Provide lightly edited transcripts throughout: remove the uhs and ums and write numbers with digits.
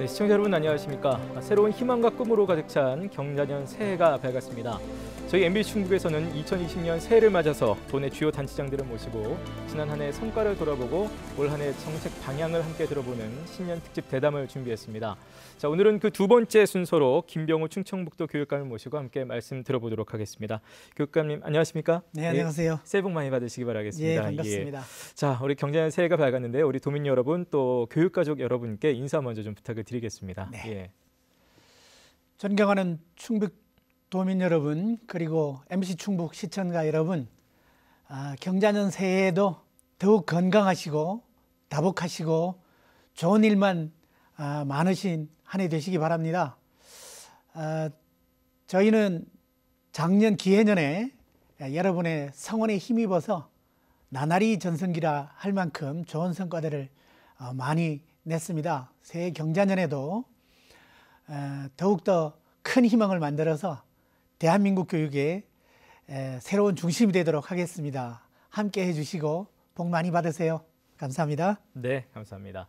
네, 시청자 여러분 안녕하십니까. 새로운 희망과 꿈으로 가득 찬 경자년 새해가 밝았습니다. 저희 MBC 충북에서는 2020년 새해를 맞아서 도내 주요 단체장들을 모시고 지난 한 해 성과를 돌아보고 올 한 해 정책 방향을 함께 들어보는 신년 특집 대담을 준비했습니다. 자, 오늘은 그 두 번째 순서로 김병우 충청북도 교육감을 모시고 함께 말씀 들어보도록 하겠습니다. 교육감님 안녕하십니까? 네, 안녕하세요. 새해 복 많이 받으시기 바라겠습니다. 예, 반갑습니다. 예. 자, 우리 경자년 새해가 밝았는데 우리 도민 여러분 또 교육가족 여러분께 인사 먼저 좀 부탁을 드리겠습니다. 네. 예. 존경하는 충북 도민 여러분, 그리고 MBC 충북 시청자 여러분, 경자년 새해에도 더욱 건강하시고 다복하시고 좋은 일만 많으신 한 해 되시기 바랍니다. 저희는 작년 기해년에 여러분의 성원에 힘입어서 나날이 전성기라 할 만큼 좋은 성과들을 많이 냈습니다. 새해 경자년에도 더욱더 큰 희망을 만들어서 대한민국 교육의 새로운 중심이 되도록 하겠습니다. 함께 해주시고 복 많이 받으세요. 감사합니다. 네, 감사합니다.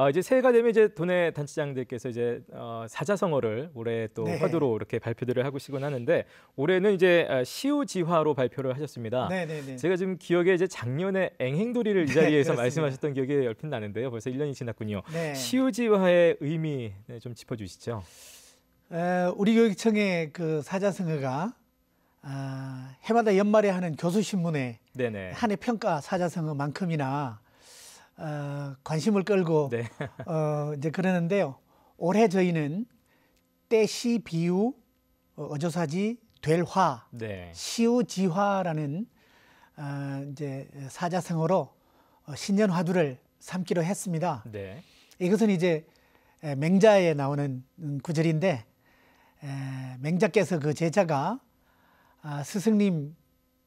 이제 새해가 되면 이제 도내 단체장들께서 이제 사자성어를 올해 또 네. 화두로 이렇게 발표들을 하시곤 하는데 올해는 이제 시우지화로 발표를 하셨습니다. 네. 제가 지금 기억에 이제 작년에 앵행도리를 이 자리에서 그렇습니다. 말씀하셨던 기억이 얼핏 나는데요. 벌써 1년이 지났군요. 네. 시우지화의 의미 좀 짚어주시죠. 우리 교육청의 그 사자성어가 해마다 연말에 하는 교수신문에 네네. 한 해 평가 사자성어만큼이나 관심을 끌고 네. 이제 그러는데요. 올해 저희는 때시 비유 어조사지 될화 네. 시우지화라는 이제 사자성어로 신년 화두를 삼기로 했습니다. 네. 이것은 이제 맹자에 나오는 구절인데 맹자께서 그 제자가 스승님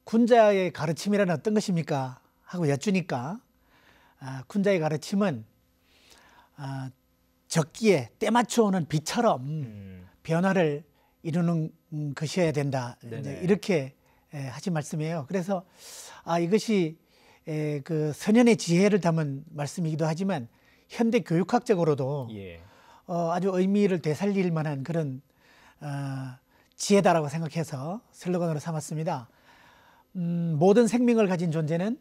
군자의 가르침이란 어떤 것입니까? 하고 여쭈니까 군자의 가르침은 적기에 때맞춰 오는 비처럼 변화를 이루는 것이어야 된다. 이제 이렇게 하신 말씀이에요. 그래서 이것이 그 선현의 지혜를 담은 말씀이기도 하지만 현대 교육학적으로도 예. 아주 의미를 되살릴 만한 그런 지혜다라고 생각해서 슬로건으로 삼았습니다. 모든 생명을 가진 존재는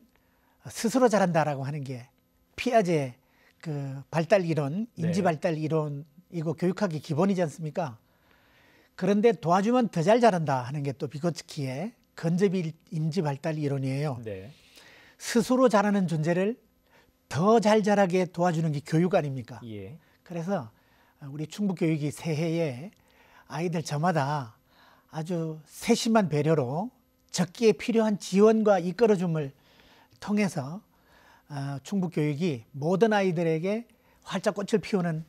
스스로 자란다라고 하는 게 피아제의 그 발달 이론, 인지 발달 이론이고 교육학의 기본이지 않습니까? 그런데 도와주면 더 잘 자란다 하는 게 또 비고츠키의 건접이 인지 발달 이론이에요. 네. 스스로 자라는 존재를 더 잘 자라게 도와주는 게 교육 아닙니까? 예. 그래서 우리 충북교육이 새해에 아이들 저마다 아주 세심한 배려로 적기에 필요한 지원과 이끌어줌을 통해서 충북교육이 모든 아이들에게 활짝 꽃을 피우는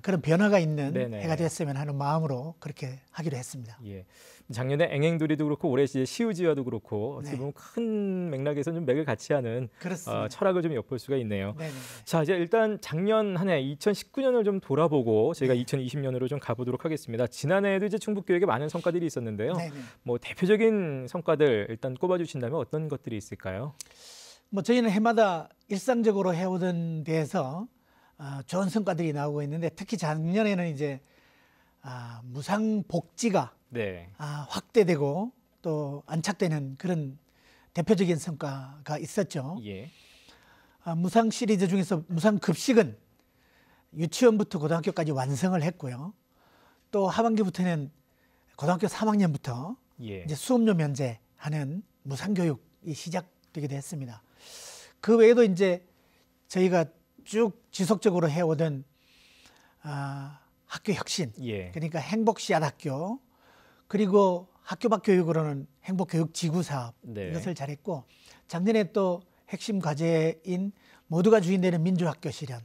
그런 변화가 있는 네네. 해가 됐으면 하는 마음으로 그렇게 하기로 했습니다. 예. 작년에 앵행도리도 그렇고 올해 이제 시우지화도 그렇고 어떻게 네. 보면 큰 맥락에서 좀 맥을 같이 하는 그렇습니다. 철학을 좀 엿볼 수가 있네요. 네네. 자, 이제 일단 작년 한 해 2019년을 좀 돌아보고 저희가 2020년으로 좀 가보도록 하겠습니다. 지난해에도 이제 충북교육에 많은 성과들이 있었는데요. 네네. 뭐 대표적인 성과들 일단 꼽아주신다면 어떤 것들이 있을까요? 뭐 저희는 해마다 일상적으로 해오던 데에서 좋은 성과들이 나오고 있는데 특히 작년에는 이제 무상복지가 네. 확대되고 또 안착되는 그런 대표적인 성과가 있었죠. 예. 무상 시리즈 중에서 무상급식은 유치원부터 고등학교까지 완성을 했고요. 또 하반기부터는 고등학교 3학년부터 예. 이제 수업료 면제하는 무상교육이 시작되기도 했습니다. 그 외에도 이제 저희가 쭉 지속적으로 해오던 학교 혁신, 예. 그러니까 행복 씨앗학교, 그리고 학교 밖 교육으로는 행복교육지구 사업 네. 이것을 잘했고 작년에 또 핵심 과제인 모두가 주인 되는 민주학교 실현,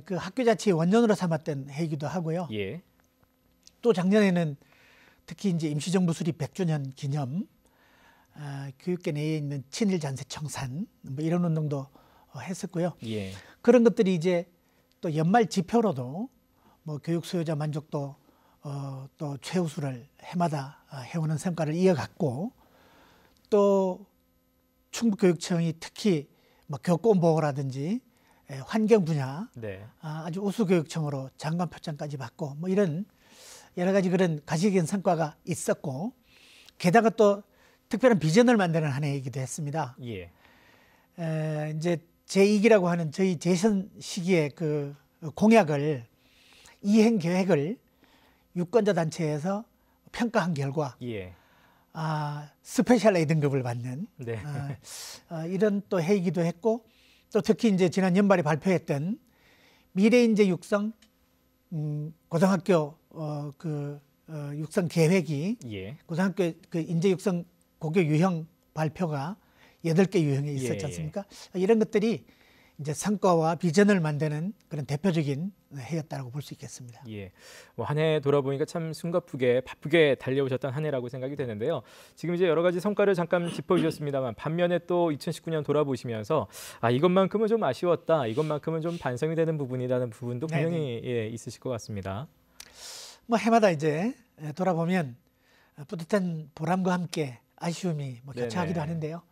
그 학교 자체의 원년으로 삼았던 해이기도 하고요. 예. 또 작년에는 특히 이제 임시정부 수립 100주년 기념 교육계 내에 있는 친일 잔세 청산 뭐 이런 운동도 했었고요. 예. 그런 것들이 이제 또 연말 지표로도 뭐 교육 수요자 만족도 또 최우수를 해마다 해오는 성과를 이어갔고 또 충북교육청이 특히 뭐 교권 보호라든지 환경 분야 네. 아주 우수교육청으로 장관 표창까지 받고 뭐 이런 여러 가지 그런 가시적인 성과가 있었고 게다가 또 특별한 비전을 만드는 한 해이기도 했습니다. 예. 이제 제2기라고 하는 저희 재선 시기의 그 공약을 이행 계획을 유권자 단체에서 평가한 결과 예. 스페셜 A 등급을 받는 네. 이런 또 해이기도 했고 또 특히 이제 지난 연말에 발표했던 미래인재 육성 고등학교 육성 계획이 예. 고등학교 그 인재 육성 고교 유형 발표가 8개 유형에 있었지 예, 예. 않습니까? 이런 것들이 이제 성과와 비전을 만드는 그런 대표적인 해였다고 볼 수 있겠습니다. 예. 뭐 한 해 돌아보니까 참 숨가쁘게 바쁘게 달려오셨던 한 해라고 생각이 되는데요. 지금 이제 여러 가지 성과를 잠깐 짚어주셨습니다만 반면에 또 2019년 돌아보시면서 이것만큼은 좀 아쉬웠다, 이것만큼은 좀 반성이 되는 부분이라는 부분도 분명히 있으실 것 같습니다. 뭐 해마다 이제 돌아보면 뿌듯한 보람과 함께 아쉬움이 뭐 교차하기도 하는데요.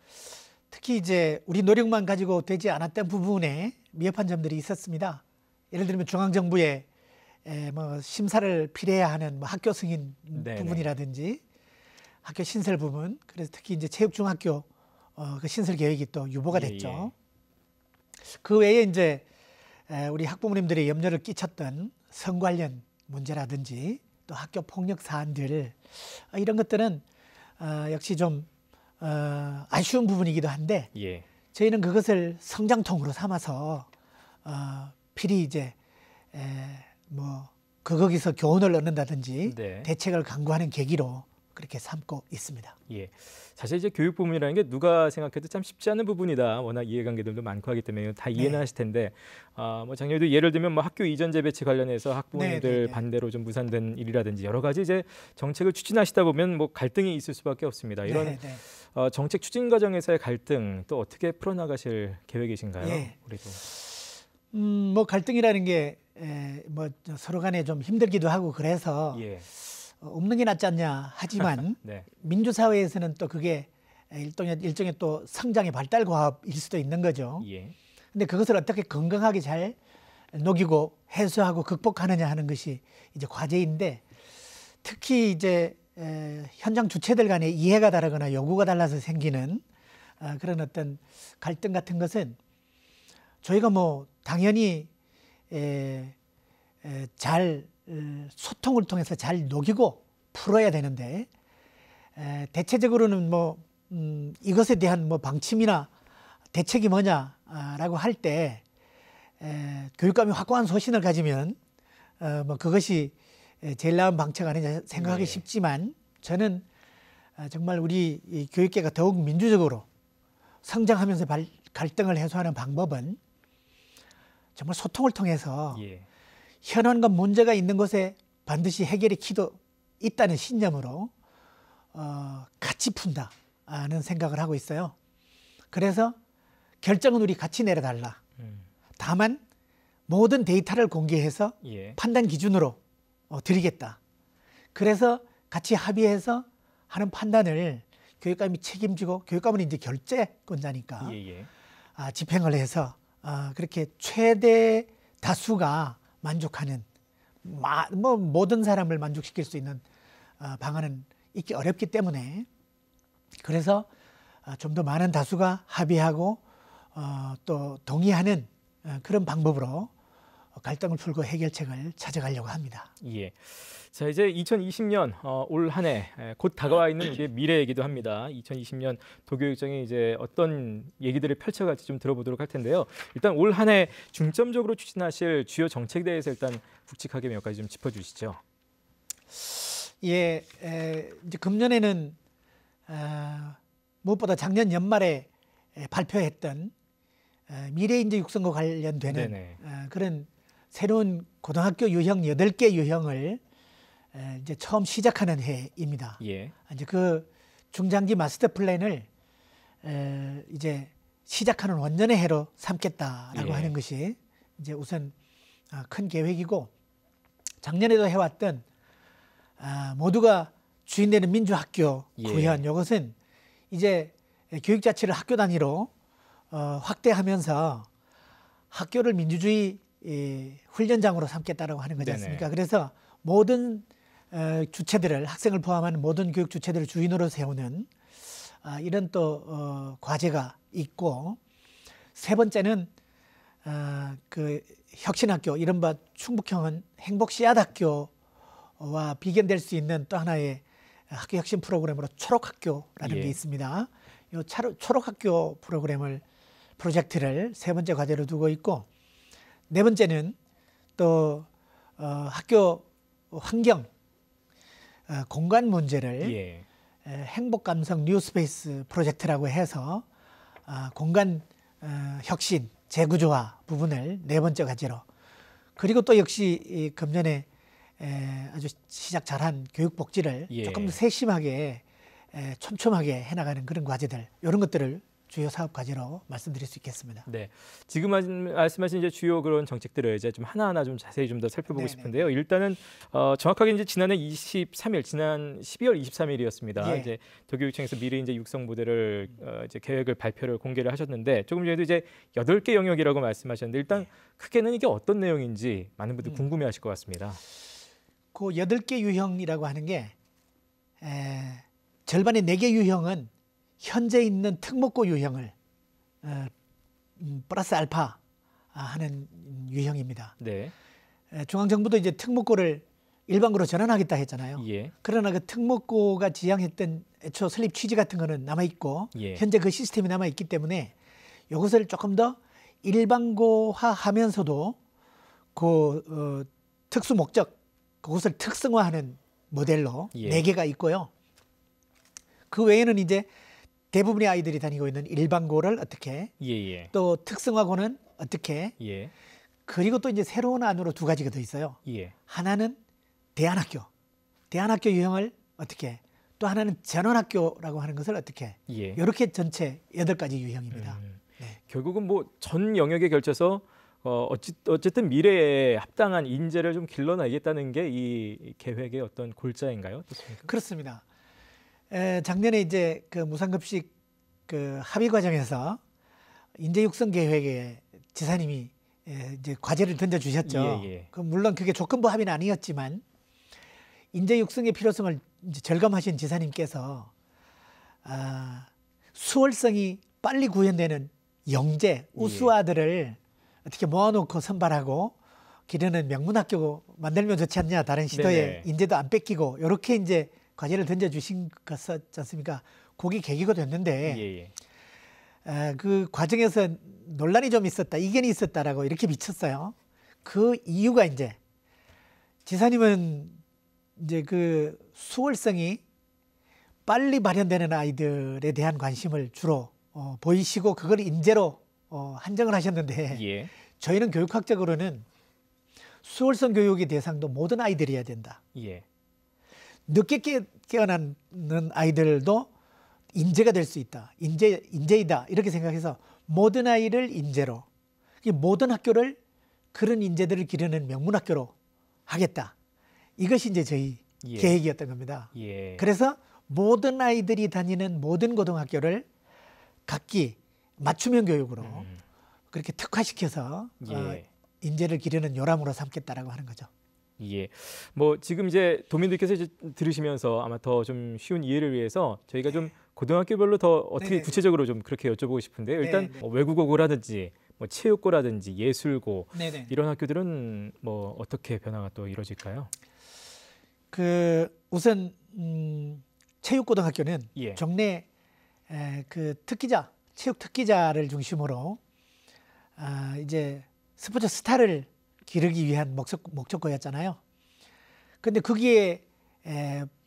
특히 이제 우리 노력만 가지고 되지 않았던 부분에 미흡한 점들이 있었습니다. 예를 들면 중앙정부의 뭐 심사를 필요해야 하는 뭐 학교 승인 부분이라든지 학교 신설 부분, 그래서 특히 이제 체육중학교 그 신설 계획이 또 유보가 됐죠. 그 외에 이제 우리 학부모님들이 염려를 끼쳤던 성 관련 문제라든지 또 학교 폭력 사안들 이런 것들은 역시 좀 아쉬운 부분이기도 한데 저희는 그것을 성장통으로 삼아서 필히 이제 뭐 거기서 교훈을 얻는다든지 대책을 강구하는 계기로 그렇게 삼고 있습니다. 예. 사실 이제 교육 부분이라는 게 누가 생각해도 참 쉽지 않은 부분이다. 워낙 이해관계들도 많고 하기 때문에 다 이해는 하실 텐데 뭐 작년에도 예를 들면 뭐 학교 이전 재배치 관련해서 학부모님들 반대로 좀 무산된 일이라든지 여러 가지 이제 정책을 추진하시다 보면 뭐 갈등이 있을 수밖에 없습니다. 이런 정책 추진 과정에서의 갈등 또 어떻게 풀어나가실 계획이신가요? 우리도. 뭐 갈등이라는 게 뭐 서로 간에 좀 힘들기도 하고 그래서 없는 게 낫지 않냐 하지만 민주사회에서는 또 그게 일종의 또 성장의 발달 과업일 수도 있는 거죠. 근데 그것을 어떻게 건강하게 잘 녹이고 해소하고 극복하느냐 하는 것이 이제 과제인데 특히 이제 현장 주체들 간의 이해가 다르거나 요구가 달라서 생기는 그런 어떤 갈등 같은 것은 저희가 뭐 당연히 잘 소통을 통해서 잘 녹이고 풀어야 되는데 대체적으로는 뭐 이것에 대한 뭐 방침이나 대책이 뭐냐라고 할 때 교육감이 확고한 소신을 가지면 뭐 그것이 제일 나은 방책 아니냐 생각하기 쉽지만 저는 정말 우리 이 교육계가 더욱 민주적으로 성장하면서 갈등을 해소하는 방법은 정말 소통을 통해서 현안과 문제가 있는 곳에 반드시 해결의 키도 있다는 신념으로 같이 푼다는 생각을 하고 있어요. 그래서 결정은 우리 같이 내려달라. 다만 모든 데이터를 공개해서 판단 기준으로 드리겠다. 그래서 같이 합의해서 하는 판단을 교육감이 책임지고 교육감은 이제 결재권자니까 집행을 해서 그렇게 최대 다수가 만족하는 뭐 모든 사람을 만족시킬 수 있는 방안은 있기 어렵기 때문에 그래서 좀 더 많은 다수가 합의하고 또 동의하는 그런 방법으로 갈등을 풀고 해결책을 찾아가려고 합니다. 자 이제 2020년 올 한 해 곧 다가와 있는 우리의 미래이기도 합니다. 2020년 도교육청이 이제 어떤 얘기들을 펼쳐갈지 좀 들어보도록 할 텐데요. 일단 올 한 해 중점적으로 추진하실 주요 정책에 대해서 일단 굵직하게 몇 가지 좀 짚어주시죠. 이제 금년에는 무엇보다 작년 연말에 발표했던 미래인재 육성과 관련되는 그런 새로운 고등학교 유형 8개 유형을 이제 처음 시작하는 해입니다. 이제 그 중장기 마스터 플랜을 이제 시작하는 원년의 해로 삼겠다라고 하는 것이 이제 우선 큰 계획이고 작년에도 해왔던 모두가 주인되는 민주학교 구현 이것은 이제 교육 자체를 학교 단위로 확대하면서 학교를 민주주의 훈련장으로 삼겠다라고 하는 거지 않습니까? 그래서 모든 주체들을 학생을 포함하는 모든 교육 주체들을 주인으로 세우는 이런 또 과제가 있고 세 번째는 그 혁신학교 이른바 충북형은 행복 씨앗학교와 비견될 수 있는 또 하나의 학교 혁신 프로그램으로 초록학교라는 게 있습니다. 이 초록학교 프로젝트를 세 번째 과제로 두고 있고 네 번째는 또 학교 환경 공간 문제를 행복감성 뉴스페이스 프로젝트라고 해서 공간 혁신 재구조화 부분을 네 번째 과제로 그리고 또 역시 이 금년에 아주 시작 잘한 교육복지를 조금 더 세심하게 촘촘하게 해나가는 그런 과제들 이런 것들을 주요 사업 과제로 말씀드릴 수 있겠습니다. 네, 지금 말씀하신 이제 주요 그런 정책들을 이제 좀 하나하나 좀 자세히 좀 더 살펴보고 싶은데요. 일단은 정확하게 이제 지난해 23일, 지난 12월 23일이었습니다. 이제 도교육청에서 미래 이제 육성 모델을 이제 계획을 발표를 공개를 하셨는데 조금 전에도 이제 8개 영역이라고 말씀하셨는데 일단 크게는 이게 어떤 내용인지 많은 분들 궁금해하실 것 같습니다. 그 8개 유형이라고 하는 게 절반의 4개 유형은 현재 있는 특목고 유형을 플러스 알파 하는 유형입니다. 네. 중앙정부도 이제 특목고를 일반고로 전환하겠다 했잖아요. 그러나 그 특목고가 지향했던 애초 설립 취지 같은 거는 남아있고 현재 그 시스템이 남아있기 때문에 이것을 조금 더 일반고화하면서도 그 특수 목적 그것을 특성화하는 모델로 4개가 있고요. 그 외에는 이제 대부분의 아이들이 다니고 있는 일반고를 어떻게 또 특성화고는 어떻게 그리고 또 이제 새로운 안으로 2가지가 더 있어요. 하나는 대안학교 유형을 어떻게 또 하나는 전원학교라고 하는 것을 어떻게 이렇게 전체 8가지 유형입니다. 결국은 뭐 전 영역에 걸쳐서 어쨌든 미래에 합당한 인재를 좀 길러내겠다는 게 이 계획의 어떤 골자인가요? 어떻습니까? 그렇습니다. 작년에 이제 그 무상급식 그 합의 과정에서 인재 육성 계획에 지사님이 이제 과제를 던져 주셨죠. 그 물론 그게 조건부 합의는 아니었지만 인재 육성의 필요성을 이제 절감하신 지사님께서 수월성이 빨리 구현되는 영재 우수아들을 어떻게 모아놓고 선발하고 기르는 명문학교 만들면 좋지 않냐. 다른 시도에 인재도 안 뺏기고 이렇게 이제 과제를 던져주신 것이지 않습니까? 그게 계기가 됐는데 그 과정에서 논란이 좀 있었다, 이견이 있었다라고 이렇게 비쳤어요. 그 이유가 이제 지사님은 이제 그 수월성이 빨리 발현되는 아이들에 대한 관심을 주로 보이시고 그걸 인재로 한정을 하셨는데 저희는 교육학적으로는 수월성 교육의 대상도 모든 아이들이어야 된다. 늦게 깨어나는 아이들도 인재가 될 수 있다. 인재이다. 이렇게 생각해서 모든 아이를 인재로 모든 학교를 그런 인재들을 기르는 명문학교로 하겠다. 이것이 이제 저희 계획이었던 겁니다. 그래서 모든 아이들이 다니는 모든 고등학교를 각기 맞춤형 교육으로 그렇게 특화시켜서 인재를 기르는 요람으로 삼겠다라고 하는 거죠. 뭐 지금 이제 도민들께서 이제 들으시면서 아마 더 좀 쉬운 이해를 위해서 저희가 좀 고등학교별로 더 어떻게 구체적으로 좀 그렇게 여쭤보고 싶은데요. 일단 외국어고라든지 뭐 체육고라든지 예술고 이런 학교들은 뭐 어떻게 변화가 또 이루어질까요? 그 우선 체육고등학교는 종래 그 특기자, 체육 특기자를 중심으로 이제 스포츠 스타를 기르기 위한 목적고였잖아요. 근데 거기에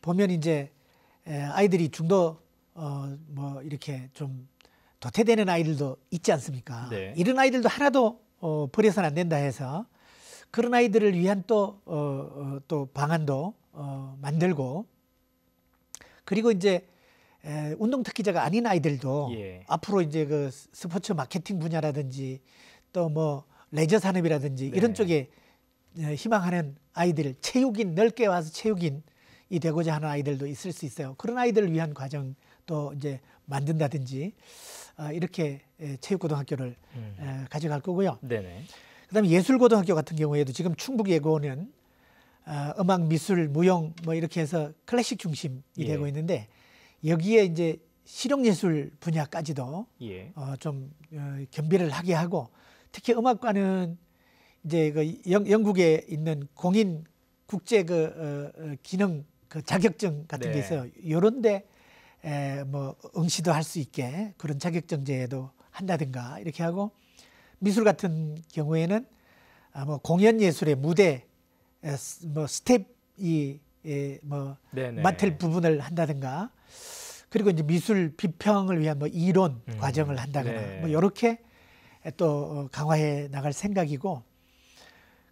보면 이제 아이들이 중도 뭐 이렇게 좀 도태되는 아이들도 있지 않습니까? 이런 아이들도 하나도 버려서는 안 된다 해서 그런 아이들을 위한 또 방안도 만들고 그리고 이제 운동 특기자가 아닌 아이들도 앞으로 이제 그 스포츠 마케팅 분야라든지 또 뭐 레저 산업이라든지 이런 쪽에 희망하는 아이들, 체육인 넓게 와서 체육인이 되고자 하는 아이들도 있을 수 있어요. 그런 아이들을 위한 과정도 또 이제 만든다든지 이렇게 체육고등학교를 가져갈 거고요. 네네. 그다음에 예술고등학교 같은 경우에도 지금 충북예고는 음악, 미술, 무용 뭐 이렇게 해서 클래식 중심이 예. 되고 있는데 여기에 이제 실용예술 분야까지도 좀 겸비를 하게 하고 특히 음악과는 이제 그 영국에 있는 공인 국제 기능 자격증 같은 게 있어요. 요런데 뭐 응시도 할 수 있게 그런 자격증제도 한다든가 이렇게 하고 미술 같은 경우에는 뭐 공연 예술의 무대 뭐 스텝이 뭐 맡을 부분을 한다든가 그리고 이제 미술 비평을 위한 뭐 이론 과정을 한다거나 뭐 이렇게 또 강화해 나갈 생각이고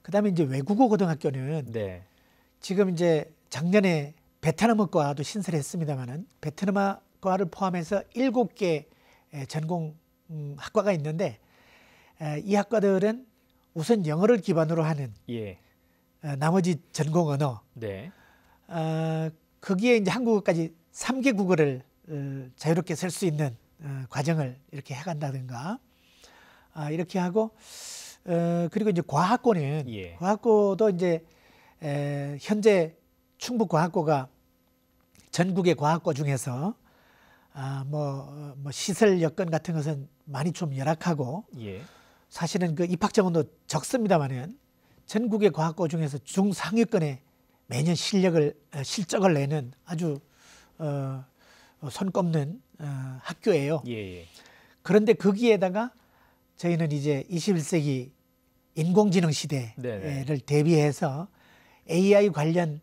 그다음에 이제 외국어 고등학교는 지금 이제 작년에 베트남어과도 신설했습니다만은 베트남어과를 포함해서 7개 전공 학과가 있는데 이 학과들은 우선 영어를 기반으로 하는 나머지 전공 언어 거기에 이제 한국어까지 3개 국어를 자유롭게 쓸 수 있는 과정을 이렇게 해간다든가 이렇게 하고 그리고 이제 과학고는 과학고도 이제 현재 충북과학고가 전국의 과학고 중에서 뭐 시설 여건 같은 것은 많이 좀 열악하고 사실은 그 입학 정원도 적습니다만은 전국의 과학고 중에서 중상위권에 매년 실적을 내는 아주 손꼽는 학교예요. 그런데 거기에다가 저희는 이제 21세기 인공지능 시대를 대비해서 AI 관련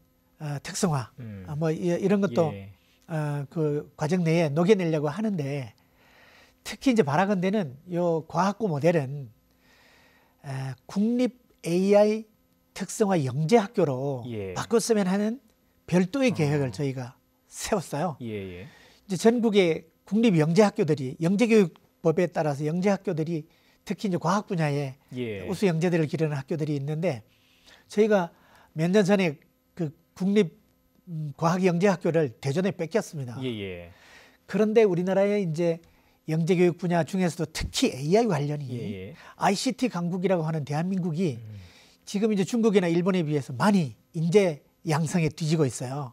특성화 뭐 이런 것도 그 과정 내에 녹여내려고 하는데 특히 이제 바라건대는 요 과학고 모델은 국립 AI 특성화 영재학교로 바꿨으면 하는 별도의 계획을 저희가 세웠어요. 이제 전국의 국립 영재학교들이 영재교육법에 따라서 영재학교들이 특히 이제 과학 분야에 우수 영재들을 기르는 학교들이 있는데 저희가 몇 년 전에 그 국립 과학 영재학교를 대전에 뺏겼습니다. 그런데 우리나라의 이제 영재교육 분야 중에서도 특히 AI 관련이 ICT 강국이라고 하는 대한민국이 지금 이제 중국이나 일본에 비해서 많이 인재 양성에 뒤지고 있어요.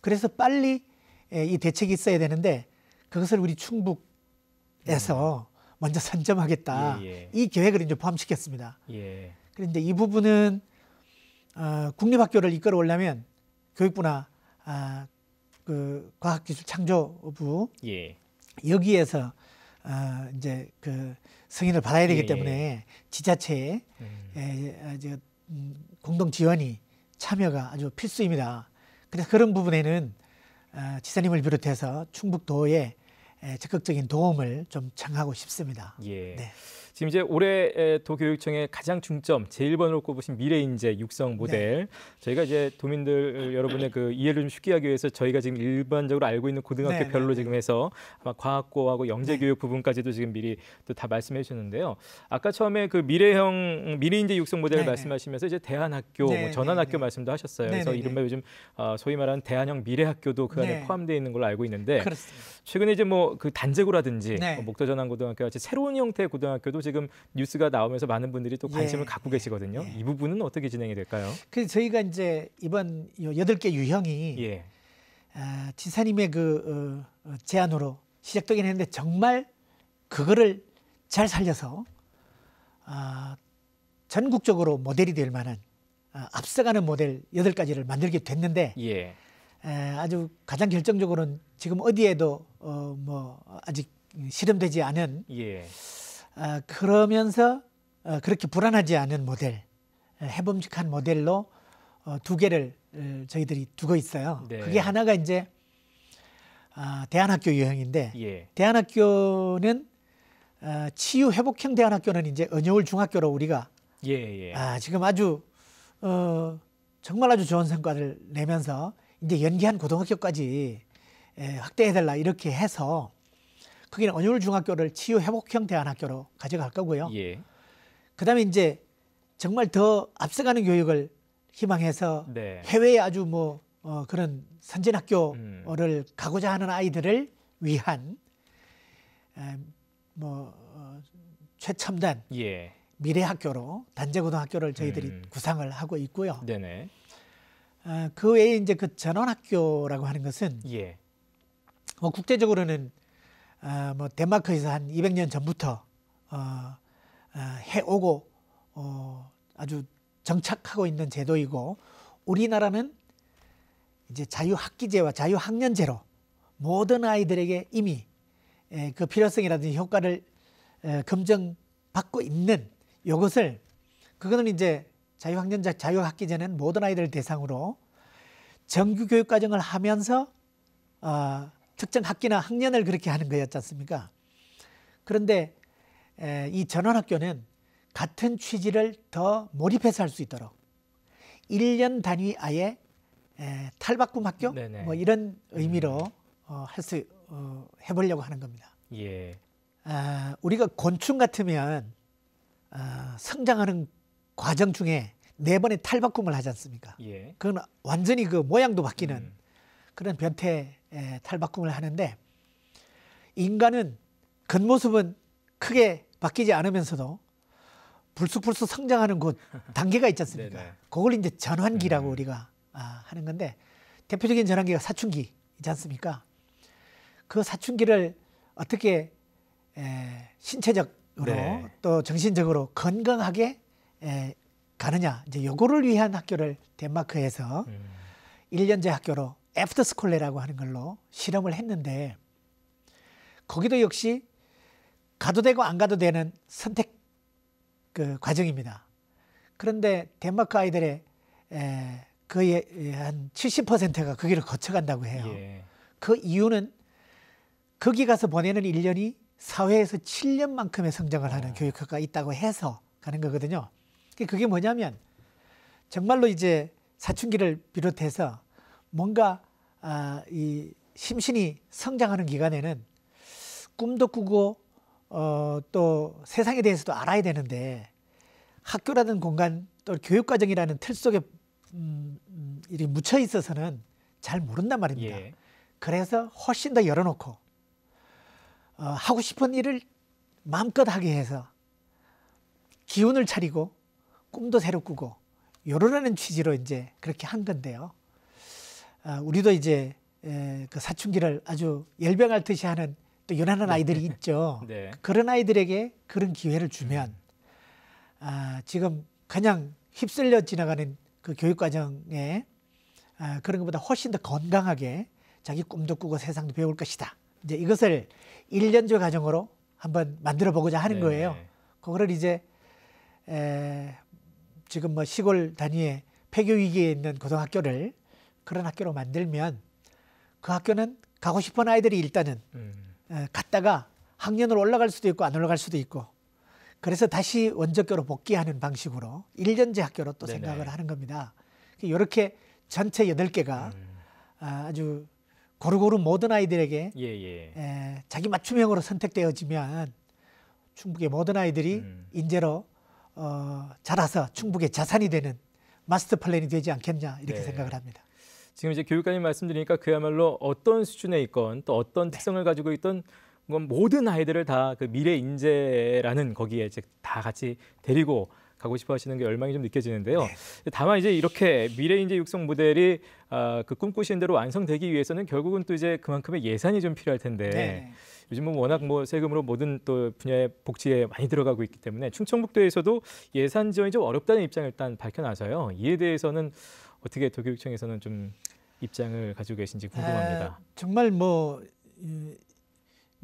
그래서 빨리 이 대책이 있어야 되는데 그것을 우리 충북에서 먼저 선점하겠다. 이 계획을 이제 포함시켰습니다. 그런데 이 부분은 국립학교를 이끌어 오려면 교육부나 그 과학기술창조부 여기에서 이제 그 승인을 받아야 되기 때문에 지자체의 공동 지원이 참여가 아주 필수입니다. 그래서 그런 부분에는 지사님을 비롯해서 충북도에 적극적인 도움을 좀 청하고 싶습니다. 지금 이제 올해 도교육청의 가장 중점 제1번으로 꼽으신 미래인재 육성 모델 저희가 이제 도민들 여러분의 그 이해를 좀 쉽게 하기 위해서 저희가 지금 일반적으로 알고 있는 고등학교별로 지금 해서 아마 과학고하고 영재교육 부분까지도 지금 미리 또 다 말씀해 주셨는데요. 아까 처음에 그 미래인재 육성 모델을 말씀하시면서 이제 대안학교, 뭐 전환학교 말씀도 하셨어요. 그래서 이른바 요즘 소위 말하는 대안형 미래학교도 그 안에 포함되어 있는 걸로 알고 있는데 최근에 이제 뭐 그 단제고라든지 뭐 목도전환고등학교 같이 새로운 형태의 고등학교도 지금 뉴스가 나오면서 많은 분들이 또 관심을 갖고 계시거든요. 이 부분은 어떻게 진행이 될까요? 그래서 저희가 이제 이번 8개 유형이 지사님의 그 제안으로 시작되긴 했는데 정말 그거를 잘 살려서 전국적으로 모델이 될 만한 앞서가는 모델 8가지를 만들게 됐는데 아주 가장 결정적으로는 지금 어디에도 뭐 아직 실험되지 않은 그러면서 그렇게 불안하지 않은 모델, 해봄직한 모델로 2개를 저희들이 두고 있어요. 그게 하나가 이제 대안학교 유형인데 대안학교는 치유 회복형 대안학교는 이제 은여울 중학교로 우리가 지금 아주 정말 아주 좋은 성과를 내면서 이제 연계한 고등학교까지 확대해달라 이렇게 해서 거기는 은여울 중학교를 치유 회복형 대안학교로 가져갈 거고요. 그다음에 이제 정말 더 앞서가는 교육을 희망해서 해외에 아주 뭐 그런 선진학교를 가고자 하는 아이들을 위한 최첨단 예. 미래 학교로 단재고등학교를 저희들이 구상을 하고 있고요. 네네. 그 외에 이제 그 전원학교라고 하는 것은 예. 국제적으로는 덴마크에서 한 200년 전부터 해오고 아주 정착하고 있는 제도이고, 우리나라는 이제 자유학기제와 자유학년제로 모든 아이들에게 이미 그 필요성이라든지 효과를 검증받고 있는 이것을, 그거는 이제 자유학년제, 자유학기제는 모든 아이들을 대상으로 정규 교육 과정을 하면서 특정 학기나 학년을 그렇게 하는 거였지 않습니까? 그런데 이 전원학교는 같은 취지를 더 몰입해서 할 수 있도록 1년 단위 아예 탈바꿈 학교 네네. 뭐 이런 의미로 해보려고 하는 겁니다. 예. 우리가 곤충 같으면 성장하는 과정 중에 4번의 탈바꿈을 하지 않습니까? 예. 그건 완전히 그 모양도 바뀌는 그런 변태 탈바꿈을 하는데, 인간은 겉모습은 크게 바뀌지 않으면서도 불쑥불쑥 성장하는 그 단계가 있지 않습니까? 네네. 그걸 이제 전환기라고 우리가 하는 건데, 대표적인 전환기가 사춘기이지 않습니까? 그 사춘기를 어떻게 신체적으로 네. 또 정신적으로 건강하게 가느냐, 이제 요거를 위한 학교를 덴마크에서 1년제 학교로 애프터스쿨레라고 하는 걸로 실험을 했는데, 거기도 역시 가도 되고 안 가도 되는 선택 그 과정입니다. 그런데 덴마크 아이들의 거의 한 70%가 거기를 거쳐간다고 해요. 예. 그 이유는 거기 가서 보내는 1년이 사회에서 7년만큼의 성장을 하는 교육 효과가 있다고 해서 가는 거거든요. 그게 뭐냐면 정말로 이제 사춘기를 비롯해서 뭔가 이 심신이 성장하는 기간에는 꿈도 꾸고 또 세상에 대해서도 알아야 되는데, 학교라는 공간 또 교육과정이라는 틀 속에 이렇게 묻혀 있어서는 잘 모른단 말입니다. 예. 그래서 훨씬 더 열어놓고 하고 싶은 일을 마음껏 하게 해서 기운을 차리고 꿈도 새로 꾸고 요러라는 취지로 이제 그렇게 한 건데요. 우리도 이제 그 사춘기를 아주 열병할 듯이 하는 또 요란한 아이들이 있죠. 네. 그런 아이들에게 그런 기회를 주면 지금 그냥 휩쓸려 지나가는 그 교육과정에 그런 것보다 훨씬 더 건강하게 자기 꿈도 꾸고 세상도 배울 것이다. 이제 이것을 1년제 과정으로 한번 만들어 보고자 하는 네네. 거예요. 그거를 이제 지금 뭐 시골 단위의 폐교 위기에 있는 고등학교를 그런 학교로 만들면, 그 학교는 가고 싶은 아이들이 일단은 갔다가 학년으로 올라갈 수도 있고 안 올라갈 수도 있고, 그래서 다시 원적교로 복귀하는 방식으로 1년제 학교로 또 네네. 생각을 하는 겁니다. 이렇게 전체 8개가 아주 고루고루 모든 아이들에게 예. 자기 맞춤형으로 선택되어지면 충북의 모든 아이들이 인재로 자라서 충북의 자산이 되는 마스터 플랜이 되지 않겠냐, 이렇게 네. 생각을 합니다. 지금 이제 교육관님 말씀드리니까 그야말로 어떤 수준에 있건 또 어떤 특성을 가지고 있던 모든 아이들을 다 그 미래 인재라는 거기에 이제 다 같이 데리고 가고 싶어 하시는 게 열망이 좀 느껴지는데요. 네. 다만 이제 이렇게 미래 인재 육성 모델이 그 꿈꾸신 대로 완성되기 위해서는 결국은 또 이제 그만큼의 예산이 좀 필요할 텐데 네. 요즘은 워낙 세금으로 모든 또 분야의 복지에 많이 들어가고 있기 때문에 충청북도에서도 예산 지원이 좀 어렵다는 입장을 일단 밝혀놔서요. 이에 대해서는 어떻게 도교육청에서는 좀 입장을 가지고 계신지 궁금합니다. 정말 뭐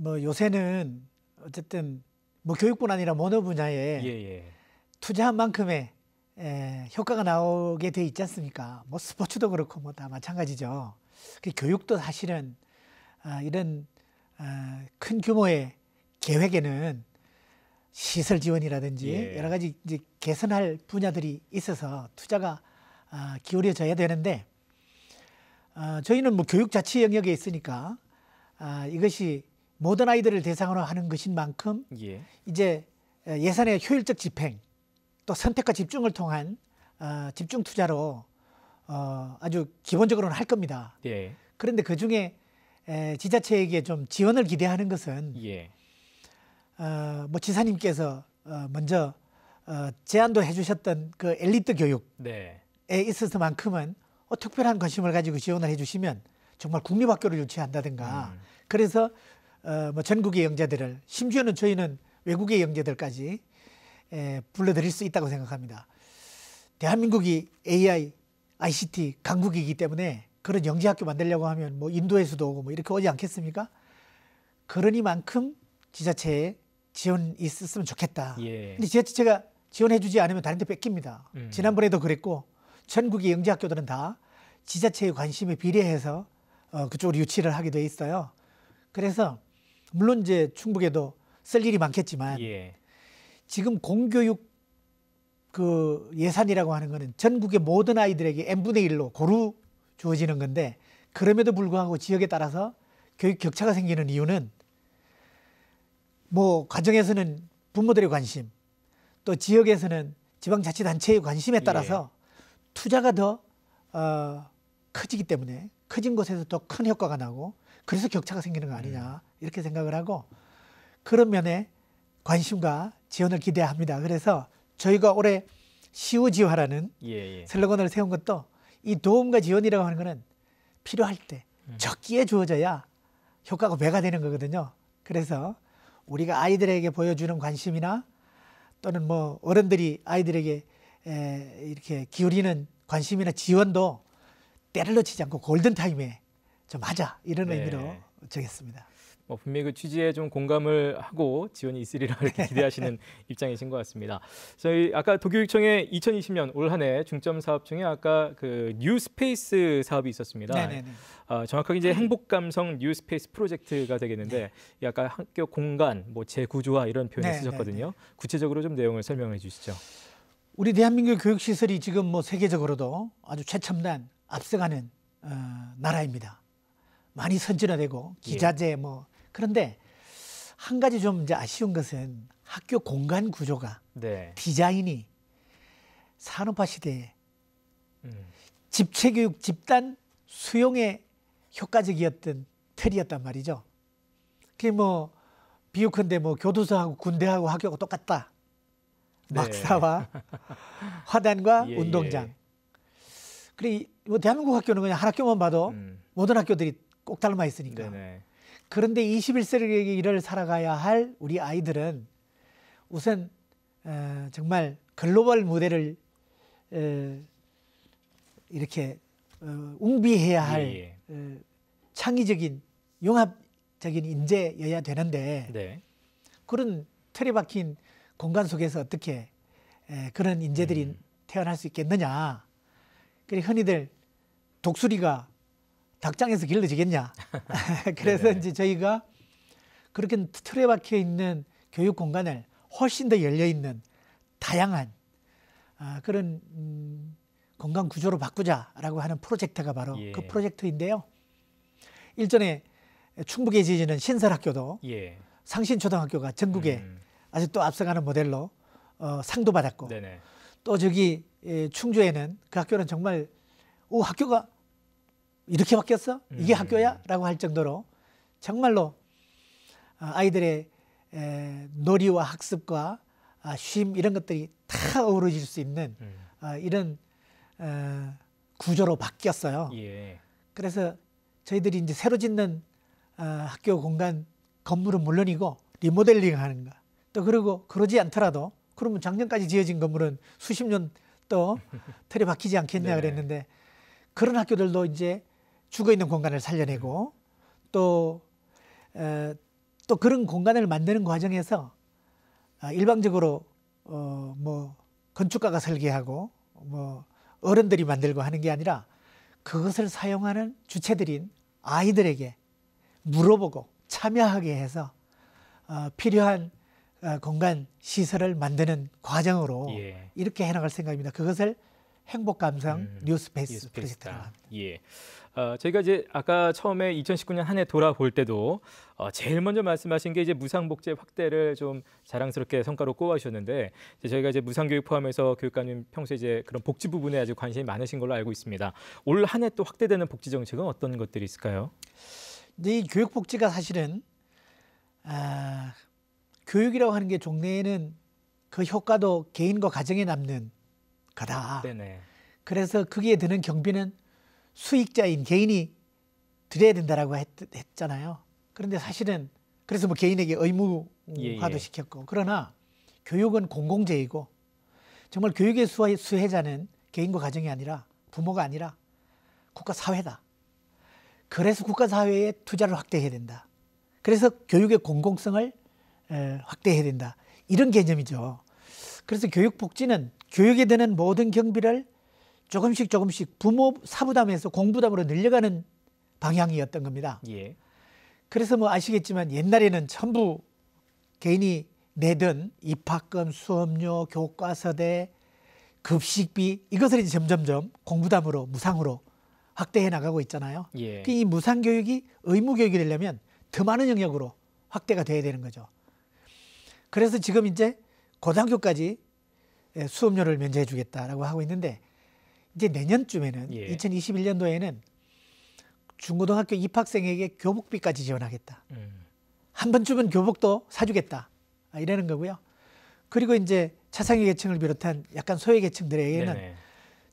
요새는 어쨌든 뭐 교육뿐 아니라 모든 분야에 예. 투자한 만큼의 효과가 나오게 돼 있지 않습니까? 뭐 스포츠도 그렇고 뭐 다 마찬가지죠. 교육도 사실은 이런 큰 규모의 계획에는 시설 지원이라든지 여러 가지 이제 개선할 분야들이 있어서 투자가 기울여져야 되는데, 저희는 뭐 교육 자치 영역에 있으니까 이것이 모든 아이들을 대상으로 하는 것인 만큼 이제 예산의 효율적 집행, 또 선택과 집중을 통한 집중 투자로 아주 기본적으로는 할 겁니다. 그런데 그 중에 지자체에게 좀 지원을 기대하는 것은 예. 뭐 지사님께서 먼저 제안도 해주셨던 그 엘리트 교육에 네. 있어서만큼은 특별한 관심을 가지고 지원을 해주시면 정말 국립학교를 유치한다든가 그래서 뭐 전국의 영재들을 심지어는 저희는 외국의 영재들까지 불러들일 수 있다고 생각합니다. 대한민국이 AI, ICT 강국이기 때문에 그런 영재학교 만들려고 하면 뭐 인도에서도 오고 뭐 이렇게 오지 않겠습니까? 그러니만큼 지자체에 지원이 있었으면 좋겠다. 예. 근데 지자체가 지원해주지 않으면 다른 데 뺏깁니다. 지난번에도 그랬고 전국의 영재학교들은 다 지자체의 관심에 비례해서 그쪽으로 유치를 하게 돼 있어요. 그래서 물론 이제 충북에도 쓸 일이 많겠지만 예. 지금 공교육 그 예산이라고 하는 거는 전국의 모든 아이들에게 n분의 1로 고루 주어지는 건데 그럼에도 불구하고 지역에 따라서 교육 격차가 생기는 이유는 뭐 가정에서는 부모들의 관심 또 지역에서는 지방자치단체의 관심에 따라서 투자가 더 커지기 때문에 커진 곳에서 더 큰 효과가 나고 그래서 격차가 생기는 거 아니냐 이렇게 생각을 하고 그런 면에 관심과 지원을 기대합니다. 그래서 저희가 올해 시우지화라는 슬로건을 세운 것도 이 도움과 지원이라고 하는 거는 필요할 때 적기에 주어져야 효과가 배가 되는 거거든요. 그래서 우리가 아이들에게 보여주는 관심이나 또는 뭐 어른들이 아이들에게 이렇게 기울이는 관심이나 지원도 때를 놓치지 않고 골든타임에 좀 하자 이런 의미로 정했습니다. 뭐 분명히 그 취지에 좀 공감을 하고 지원이 있으리라 이렇게 기대하시는 입장이신 것 같습니다. 저희 아까 도교육청의 2020년 올 한 해 중점 사업 중에 아까 그 뉴스페이스 사업이 있었습니다. 정확하게 이제 행복감성 뉴스페이스 프로젝트가 되겠는데 아까 학교 공간, 뭐 재구조화 이런 표현을 쓰셨거든요. 구체적으로 좀 내용을 설명해 주시죠. 우리 대한민국 교육 시설이 지금 뭐 세계적으로도 아주 최첨단 앞서가는 나라입니다. 많이 선진화되고 기자재 뭐 그런데 한 가지 좀 이제 아쉬운 것은 학교 공간 구조가 디자인이 산업화 시대에 집체교육 집단 수용에 효과적이었던 틀이었단 말이죠. 그게 뭐 비유컨대 뭐 교도소하고 군대하고 학교가 똑같다. 막사와 화단과 운동장. 그래 뭐 대한민국 학교는 그냥 한 학교만 봐도 모든 학교들이 꼭 닮아 있으니까. 그런데 21세기를 살아가야 할 우리 아이들은 우선 정말 글로벌 무대를 이렇게 웅비해야 할 창의적인 용합적인 인재여야 되는데 그런 틀에 박힌 공간 속에서 어떻게 그런 인재들이 태어날 수 있겠느냐. 그래 흔히들 독수리가 닭장에서 길러지겠냐. 그래서 이제 저희가 그렇게 틀에 박혀 있는 교육 공간을 훨씬 더 열려 있는 다양한 그런 공간 구조로 바꾸자라고 하는 프로젝트가 바로 그 프로젝트인데요. 일전에 충북에 지어지는 신설학교도 상신초등학교가 전국에 아주 또 앞서가는 모델로 상도 받았고 또 저기 충주에는 그 학교는 정말 학교가 이렇게 바뀌었어? 이게 학교야? 라고 할 정도로 정말로 아이들의 놀이와 학습과 쉼 이런 것들이 다 어우러질 수 있는 이런 구조로 바뀌었어요. 그래서 저희들이 이제 새로 짓는 학교 공간 건물은 물론이고 리모델링 하는 거 또 그리고 그러지 않더라도 그러면 작년까지 지어진 건물은 수십 년 또 틀에 박히지 않겠냐 그랬는데 그런 학교들도 이제 죽어있는 공간을 살려내고 또 그런 공간을 만드는 과정에서 일방적으로 뭐 건축가가 설계하고 뭐 어른들이 만들고 하는 게 아니라 그것을 사용하는 주체들인 아이들에게 물어보고 참여하게 해서 필요한 공간 시설을 만드는 과정으로 이렇게 해나갈 생각입니다. 그것을 행복감성 뉴스페이스 프로젝트라고 합니다. 저희가 이제 아까 처음에 2019년 한 해 돌아볼 때도 제일 먼저 말씀하신 게 이제 무상복지 확대를 좀 자랑스럽게 성과로 꼽아주셨는데 저희가 이제 무상교육 포함해서 교육감님 평소에 이제 그런 복지 부분에 아주 관심이 많으신 걸로 알고 있습니다. 올 한 해 또 확대되는 복지 정책은 어떤 것들이 있을까요? 이제 이 교육복지가 사실은 교육이라고 하는 게 종래에는 그 효과도 개인과 가정에 남는 거다. 네네. 그래서 거기에 드는 경비는 수익자인 개인이 드려야 된다라고 했잖아요. 그런데 사실은 그래서 뭐 개인에게 의무화도 예. 시켰고, 그러나 교육은 공공재이고 정말 교육의 수혜자는 개인과 가정이 아니라 부모가 아니라 국가 사회다. 그래서 국가 사회에 투자를 확대해야 된다. 그래서 교육의 공공성을 확대해야 된다. 이런 개념이죠. 그래서 교육복지는 교육에 드는 모든 경비를 조금씩 부모 사부담에서 공부담으로 늘려가는 방향이었던 겁니다. 예. 그래서 뭐 아시겠지만 옛날에는 전부 개인이 내던 입학금, 수업료, 교과서대, 급식비 이것을 이제 점점점 공부담으로 무상으로 확대해 나가고 있잖아요. 예. 이 무상교육이 의무교육이 되려면 더 많은 영역으로 확대가 돼야 되는 거죠. 그래서 지금 이제 고등학교까지 수업료를 면제해 주겠다라고 하고 있는데, 이제 내년쯤에는 예. 2021년도에는 중고등학교 입학생에게 교복비까지 지원하겠다. 한 번쯤은 교복도 사주겠다. 이러는 거고요. 그리고 이제 차상위 계층을 비롯한 약간 소외 계층들에게는 네네.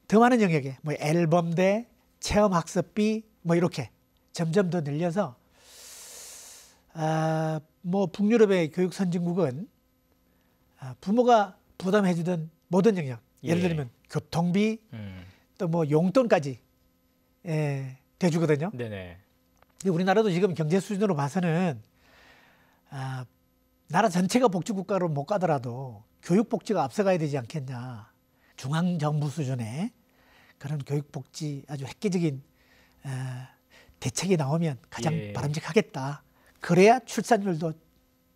더 많은 영역에 뭐 앨범대, 체험학습비 뭐 이렇게 점점 더 늘려서 뭐 북유럽의 교육 선진국은 부모가 부담해주던 모든 영역, 예를 예. 들면 교통비, 또 뭐 용돈까지 대주거든요. 네네. 근데 우리나라도 지금 경제 수준으로 봐서는 나라 전체가 복지국가로 못 가더라도 교육복지가 앞서가야 되지 않겠냐. 중앙정부 수준의 그런 교육복지 아주 획기적인 대책이 나오면 가장 예. 바람직하겠다. 그래야 출산율도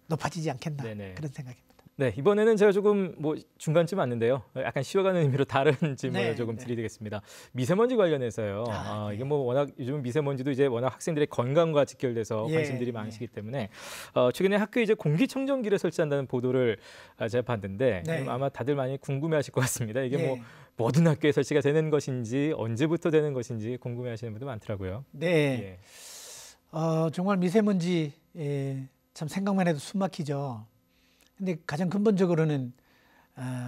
높아지지 않겠나. 네네. 그런 생각입니다. 네, 이번에는 제가 조금 뭐 중간쯤 왔는데요. 약간 쉬어가는 의미로 다른 질문을 네, 조금 네. 드리겠습니다. 미세먼지 관련해서요. 네. 이게 뭐 워낙 요즘 미세먼지도 이제 워낙 학생들의 건강과 직결돼서 예, 관심들이 많으시기 때문에 최근에 학교에 이제 공기청정기를 설치한다는 보도를 제가 봤는데 네. 아마 다들 많이 궁금해하실 것 같습니다. 이게 네. 뭐 모든 학교에 설치가 되는 것인지 언제부터 되는 것인지 궁금해하시는 분들 많더라고요. 네. 예. 정말 미세먼지 참 생각만 해도 숨 막히죠. 근데 가장 근본적으로는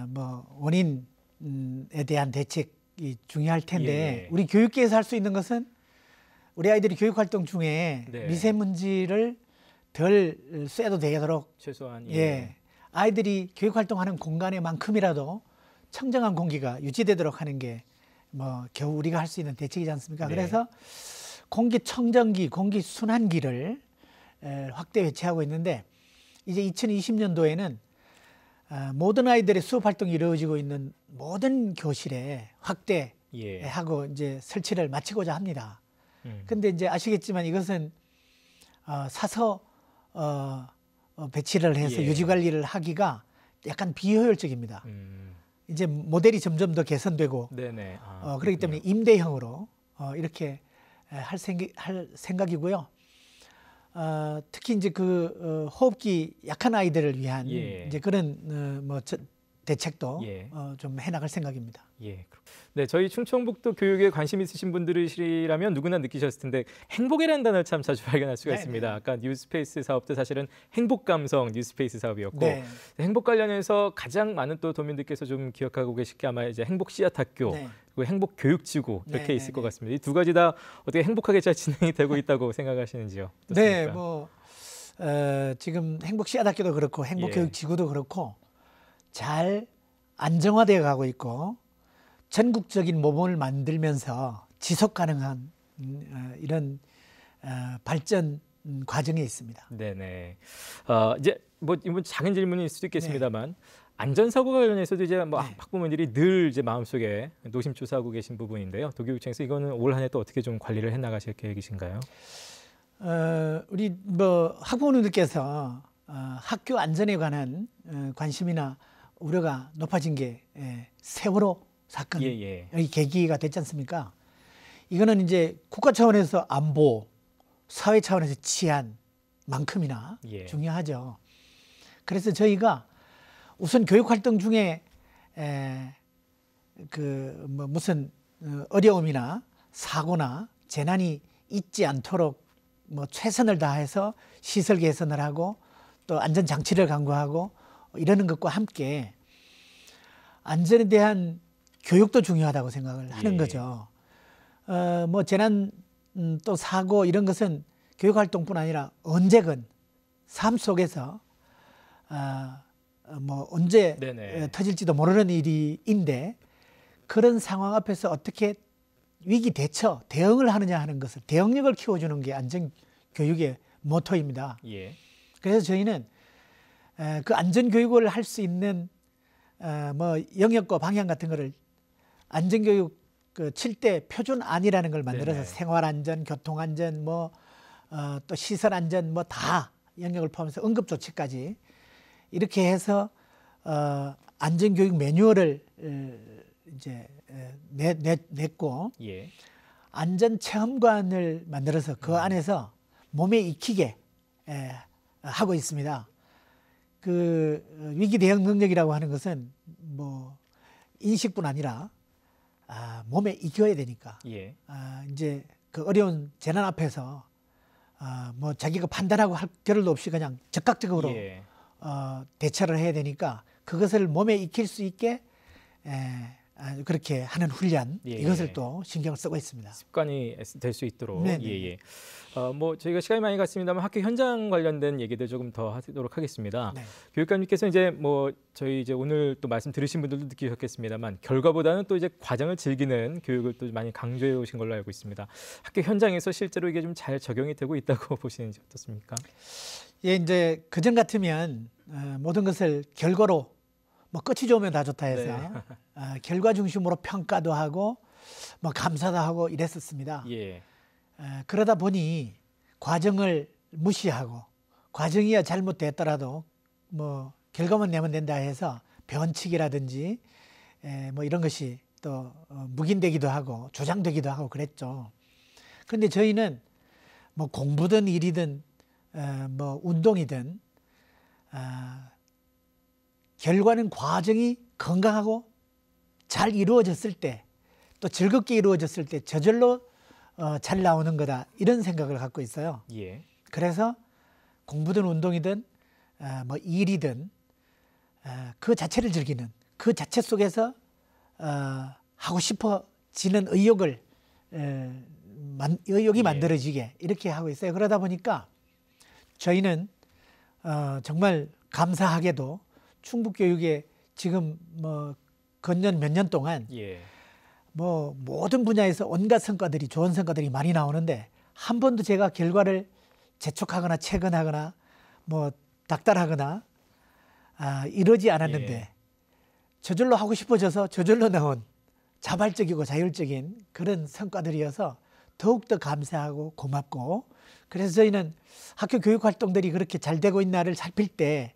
뭐 원인에 대한 대책이 중요할 텐데 예. 우리 교육계에서 할 수 있는 것은 우리 아이들이 교육 활동 중에 네. 미세먼지를 덜 쐬도 되도록 최소한 아이들이 교육 활동하는 공간에만큼이라도 청정한 공기가 유지되도록 하는 게 뭐 겨우 우리가 할 수 있는 대책이지 않습니까? 네. 그래서 공기청정기, 공기순환기를 확대 배치하고 있는데, 이제 2020년도에는 모든 아이들의 수업 활동이 이루어지고 있는 모든 교실에 확대하고 이제 설치를 마치고자 합니다. 근데 이제 아시겠지만 이것은 사서 배치를 해서 유지 관리를 하기가 약간 비효율적입니다. 이제 모델이 점점 더 개선되고 네네. 그렇기 때문에 임대형으로 이렇게 할 생각이고요. 특히 이제 그 호흡기 약한 아이들을 위한 이제 그런 뭐 대책도 좀 해나갈 생각입니다. 예. 네, 저희 충청북도 교육에 관심 있으신 분들이시라면 누구나 느끼셨을 텐데 행복이라는 단어를 참 자주 발견할 수가 있습니다. 아까 뉴스페이스 사업도 사실은 행복감성 뉴스페이스 사업이었고 행복 관련해서 가장 많은 또 도민들께서 좀 기억하고 계실 게 아마 이제 행복 씨앗학교 그리고 행복 교육지구 이렇게 있을 것 같습니다. 이 두 가지 다 어떻게 행복하게 잘 진행이 되고 있다고 생각하시는지요? 어떻습니까? 네, 뭐 지금 행복 씨앗학교도 그렇고 행복 교육지구도 그렇고 잘 안정화되어 가고 있고 전국적인 모범을 만들면서 지속 가능한 이런 발전 과정에 있습니다. 네네. 이제 뭐 이번 작은 질문일 수도 있겠습니다만 안전사고 관련해서도 이제 뭐 학부모님들이 늘 이제 마음속에 노심초사하고 계신 부분인데요. 도교육청에서 이거는 올 한 해 또 어떻게 좀 관리를 해 나가실 계획이신가요? 우리 뭐 학부모님들께서 학교 안전에 관한 관심이나 우려가 높아진 게 세월호 사건의 계기가 됐지 않습니까? 이거는 이제 국가 차원에서 안보, 사회 차원에서 치안만큼이나 중요하죠. 그래서 저희가 우선 교육 활동 중에 그 뭐 무슨 어려움이나 사고나 재난이 있지 않도록 뭐 최선을 다해서 시설 개선을 하고 또 안전 장치를 강구하고 이러는 것과 함께 안전에 대한 교육도 중요하다고 생각을 하는 예. 거죠. 뭐 재난 또 사고 이런 것은 교육 활동뿐 아니라 언제건 삶 속에서 뭐 언제 네네. 터질지도 모르는 일인데 그런 상황 앞에서 어떻게 위기 대처, 대응을 하느냐 하는 것을 대응력을 키워주는 게 안전 교육의 모토입니다. 예. 그래서 저희는 그 안전 교육을 할 수 있는 뭐 영역과 방향 같은 거를 안전 교육 그 7대 표준안이라는 걸 만들어서 네네. 생활 안전, 교통 안전, 뭐 또 시설 안전 뭐 다 영역을 포함해서 응급 조치까지 이렇게 해서 안전 교육 매뉴얼을 이제 냈고 예. 안전 체험관을 만들어서 그 안에서 몸에 익히게 하고 있습니다. 그 위기 대응 능력이라고 하는 것은 뭐 인식뿐 아니라 몸에 익혀야 되니까 예. 이제 그 어려운 재난 앞에서 뭐 자기가 판단하고 할 겨를도 없이 그냥 즉각적으로 예. 대처를 해야 되니까 그것을 몸에 익힐 수 있게 그렇게 하는 훈련 예. 이것을 또 신경을 쓰고 있습니다. 습관이 될 수 있도록. 네네. 예. 뭐 저희가 시간이 많이 갔습니다만 학교 현장 관련된 얘기들 조금 더 하도록 하겠습니다. 네. 교육감님께서 이제 뭐 저희 이제 오늘 또 말씀 들으신 분들도 느끼셨겠습니다만 결과보다는 또 이제 과정을 즐기는 교육을 또 많이 강조해 오신 걸로 알고 있습니다. 학교 현장에서 실제로 이게 좀 잘 적용이 되고 있다고 보시는지 어떻습니까? 예, 이제 그전 같으면 모든 것을 결과로 뭐 끝이 좋으면 다 좋다 해서 네. 결과 중심으로 평가도 하고 뭐 감사도 하고 이랬었습니다. 예. 그러다 보니 과정을 무시하고 과정이야 잘못됐더라도 뭐 결과만 내면 된다 해서 변칙이라든지 뭐 이런 것이 또 묵인되기도 하고 조장되기도 하고 그랬죠. 그런데 저희는 뭐 공부든 일이든 뭐 운동이든 결과는 과정이 건강하고 잘 이루어졌을 때 또 즐겁게 이루어졌을 때 저절로 잘 나오는 거다 이런 생각을 갖고 있어요. 예. 그래서 공부든 운동이든 뭐 일이든 그 자체를 즐기는 그 자체 속에서 하고 싶어지는 의욕이 예. 만들어지게 이렇게 하고 있어요. 그러다 보니까 저희는 정말 감사하게도 충북교육에 지금 뭐 건년 몇 년 동안 예. 뭐 모든 분야에서 온갖 성과들이 좋은 성과들이 많이 나오는데 한 번도 제가 결과를 재촉하거나 채근하거나 뭐 닥달하거나 이러지 않았는데 예. 저절로 하고 싶어져서 저절로 나온 자발적이고 자율적인 그런 성과들이어서 더욱더 감사하고 고맙고 그래서 저희는 학교 교육 활동들이 그렇게 잘 되고 있나를 살필 때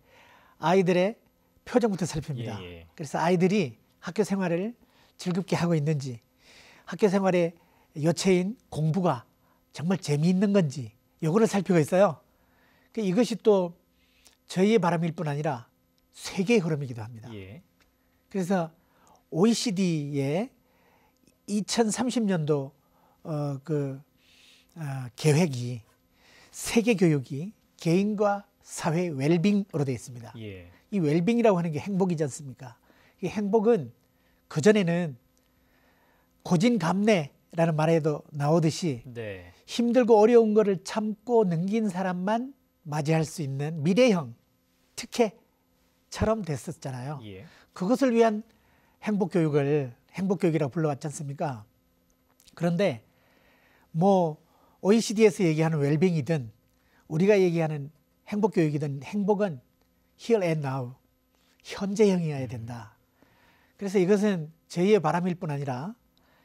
아이들의 표정부터 살핍니다. 예. 그래서 아이들이 학교 생활을 즐겁게 하고 있는지 학교 생활의 요체인 공부가 정말 재미있는 건지 요거를 살피고 있어요. 이것이 또 저희의 바람일 뿐 아니라 세계의 흐름이기도 합니다. 예. 그래서 OECD의 2030년도 계획이 세계 교육이 개인과 사회 웰빙으로 되어 있습니다. 예. 이 웰빙이라고 하는 게 행복이지 않습니까? 이 행복은 그전에는 고진감래라는 말에도 나오듯이 네. 힘들고 어려운 거를 참고 넘긴 사람만 맞이할 수 있는 미래형 특혜처럼 됐었잖아요. 예. 그것을 위한 행복교육을 행복교육이라고 불러왔지 않습니까? 그런데 뭐 OECD에서 얘기하는 웰빙이든 우리가 얘기하는 행복교육이든 행복은 here and now, 현재형이어야 된다. 그래서 이것은 저희의 바람일 뿐 아니라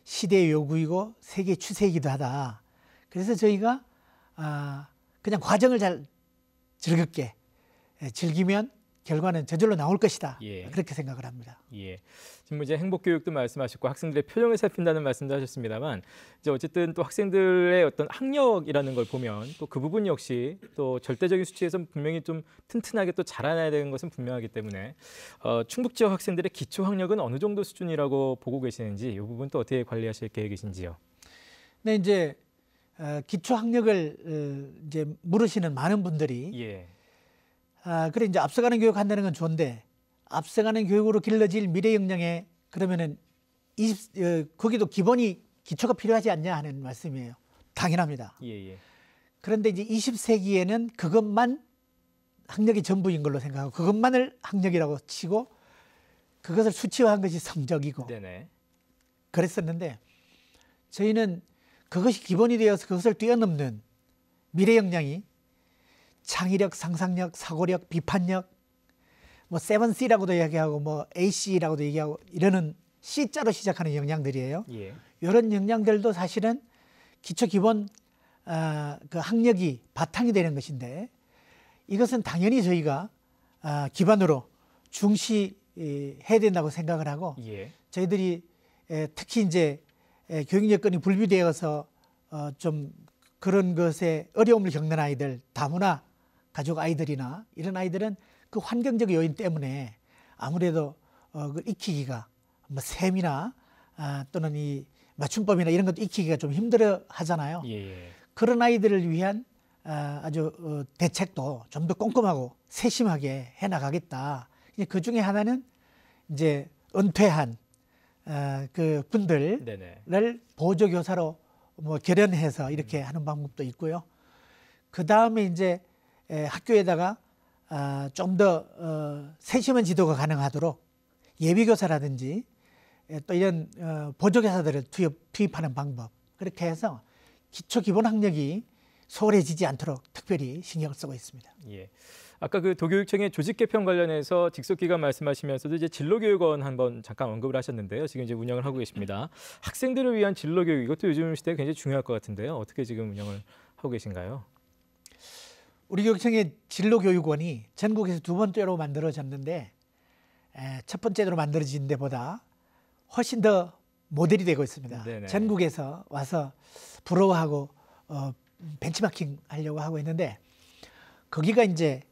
시대의 요구이고 세계의 추세이기도 하다. 그래서 저희가 그냥 과정을 잘 즐겁게 즐기면 결과는 저절로 나올 것이다. 예. 그렇게 생각을 합니다. 예. 지금 이제 행복 교육도 말씀하셨고 학생들의 표정을 살핀다는 말씀도 하셨습니다만 이제 어쨌든 또 학생들의 어떤 학력이라는 걸 보면 또 그 부분 역시 또 절대적인 수치에서 분명히 좀 튼튼하게 또 자라나야 되는 것은 분명하기 때문에 충북 지역 학생들의 기초 학력은 어느 정도 수준이라고 보고 계시는지 이 부분 또 어떻게 관리하실 계획이신지요? 네, 이제 기초 학력을 이제 물으시는 많은 분들이 예. 그래 이제 앞서가는 교육 한다는 건 좋은데 앞서가는 교육으로 길러질 미래 역량에 그러면은 거기도 기본이 기초가 필요하지 않냐 하는 말씀이에요. 당연합니다. 예, 예. 그런데 이제 20세기에는 그것만 학력이 전부인 걸로 생각하고 그것만을 학력이라고 치고 그것을 수치화한 것이 성적이고 네네. 그랬었는데 저희는 그것이 기본이 되어서 그것을 뛰어넘는 미래 역량이 창의력, 상상력, 사고력, 비판력, 뭐 7C라고도 얘기하고 뭐 AC라고도 얘기하고 이러는 C자로 시작하는 역량들이에요. 예. 이런 역량들도 사실은 기초 기본 그 학력이 바탕이 되는 것인데 이것은 당연히 저희가 기반으로 중시해야 된다고 생각을 하고 예. 저희들이 특히 이제 교육 여건이 불비되어서 좀 그런 것에 어려움을 겪는 아이들, 다문화 가족 아이들이나 이런 아이들은 그 환경적 요인 때문에 아무래도 그 익히기가 뭐 셈이나 또는 이 맞춤법이나 이런 것도 익히기가 좀 힘들어 하잖아요. 예. 그런 아이들을 위한 아주 대책도 좀 더 꼼꼼하고 세심하게 해 나가겠다. 그 중에 하나는 이제 은퇴한 그 분들을 네네. 보조교사로 뭐 결연해서 이렇게 하는 방법도 있고요. 그 다음에 이제 학교에다가 좀 더 세심한 지도가 가능하도록 예비교사라든지 또 이런 보조교사들을 투입하는 방법 그렇게 해서 기초 기본 학력이 소홀해지지 않도록 특별히 신경을 쓰고 있습니다. 예. 아까 그 도교육청의 조직 개편 관련해서 직속기관 말씀하시면서도 이제 진로교육원 한번 잠깐 언급을 하셨는데요. 지금 이제 운영을 하고 계십니다. 학생들을 위한 진로교육 이것도 요즘 시대에 굉장히 중요할 것 같은데요. 어떻게 지금 운영을 하고 계신가요? 우리 교육청의 진로교육원이 전국에서 두 번째로 만들어졌는데 첫 번째로 만들어진 데보다 훨씬 더 모델이 되고 있습니다. 네네. 전국에서 와서 부러워하고 벤치마킹 하려고 하고 있는데 거기가 이제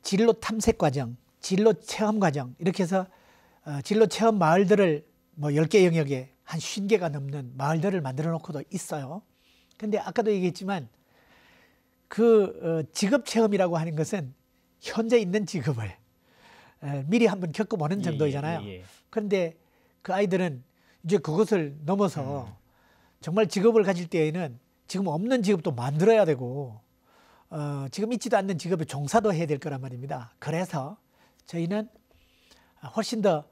진로 탐색 과정, 진로 체험 과정 이렇게 해서 진로 체험 마을들을 뭐 10개 영역에 한 50개가 넘는 마을들을 만들어 놓고도 있어요. 근데 아까도 얘기했지만 그 직업 체험이라고 하는 것은 현재 있는 직업을 미리 한번 겪어보는 정도이잖아요. 예. 그런데 그 아이들은 이제 그것을 넘어서 정말 직업을 가질 때에는 지금 없는 직업도 만들어야 되고 지금 있지도 않는 직업에 종사도 해야 될 거란 말입니다. 그래서 저희는 훨씬 더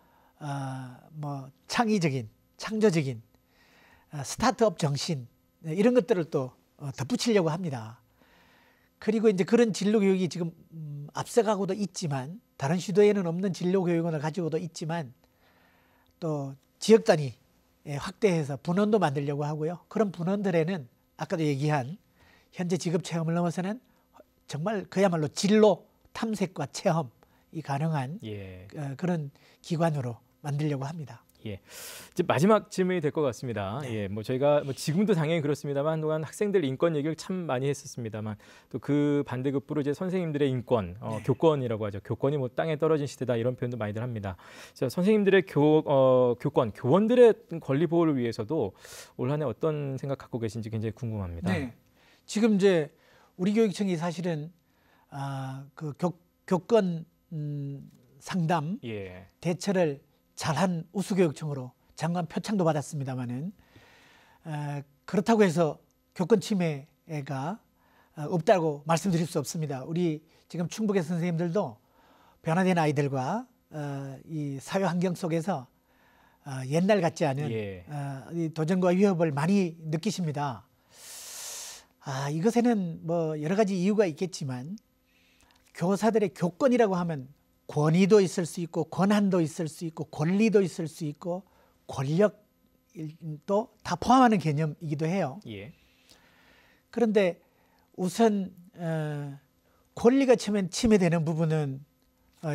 뭐 창의적인, 창조적인 스타트업 정신 이런 것들을 또 덧붙이려고 합니다. 그리고 이제 그런 진로 교육이 지금 앞서가고도 있지만 다른 시도에는 없는 진로 교육원을 가지고도 있지만 또 지역 단위 확대해서 분원도 만들려고 하고요. 그런 분원들에는 아까도 얘기한 현재 직업 체험을 넘어서는 정말 그야말로 진로 탐색과 체험이 가능한 그런 기관으로 만들려고 합니다. 예. 이제 마지막 질문이 될 것 같습니다. 네. 예, 뭐 저희가 뭐 지금도 당연히 그렇습니다만 한동안 학생들 인권 얘기를 참 많이 했었습니다만 또 그 반대급부로 이제 선생님들의 인권, 네. 교권이라고 하죠. 교권이 뭐 땅에 떨어진 시대다 이런 표현도 많이들 합니다. 자, 선생님들의 교권, 교원들의 권리 보호를 위해서도 올 한 해 어떤 생각 갖고 계신지 굉장히 궁금합니다. 네. 지금 이제 우리 교육청이 사실은 그 교권 상담 대처를 잘한 우수교육청으로 장관 표창도 받았습니다마는 그렇다고 해서 교권 침해가 없다고 말씀드릴 수 없습니다. 우리 지금 충북의 선생님들도 변화된 아이들과 이 사회 환경 속에서 옛날 같지 않은 이 도전과 위협을 많이 느끼십니다. 이것에는 뭐 여러 가지 이유가 있겠지만 교사들의 교권이라고 하면 권위도 있을 수 있고 권한도 있을 수 있고 권리도 있을 수 있고 권력도 다 포함하는 개념이기도 해요. 그런데 우선 권리가 침해되는 부분은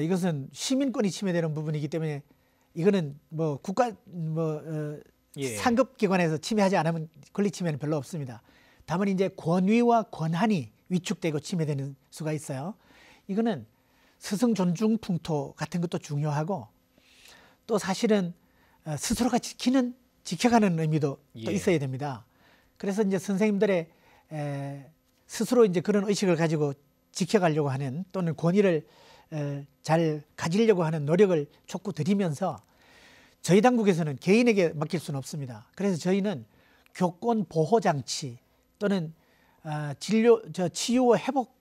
이것은 시민권이 침해되는 부분이기 때문에 이거는 뭐 국가 상급 기관에서 침해하지 않으면 권리 침해는 별로 없습니다. 다만 이제 권위와 권한이 위축되고 침해되는 수가 있어요. 이거는 스승 존중 풍토 같은 것도 중요하고 또 사실은 스스로가 지켜가는 의미도 또 있어야 됩니다. 그래서 이제 선생님들의 스스로 이제 그런 의식을 가지고 지켜가려고 하는 또는 권위를 잘 가지려고 하는 노력을 촉구 드리면서 저희 당국에서는 개인에게 맡길 수는 없습니다. 그래서 저희는 교권 보호 장치 또는 치유 회복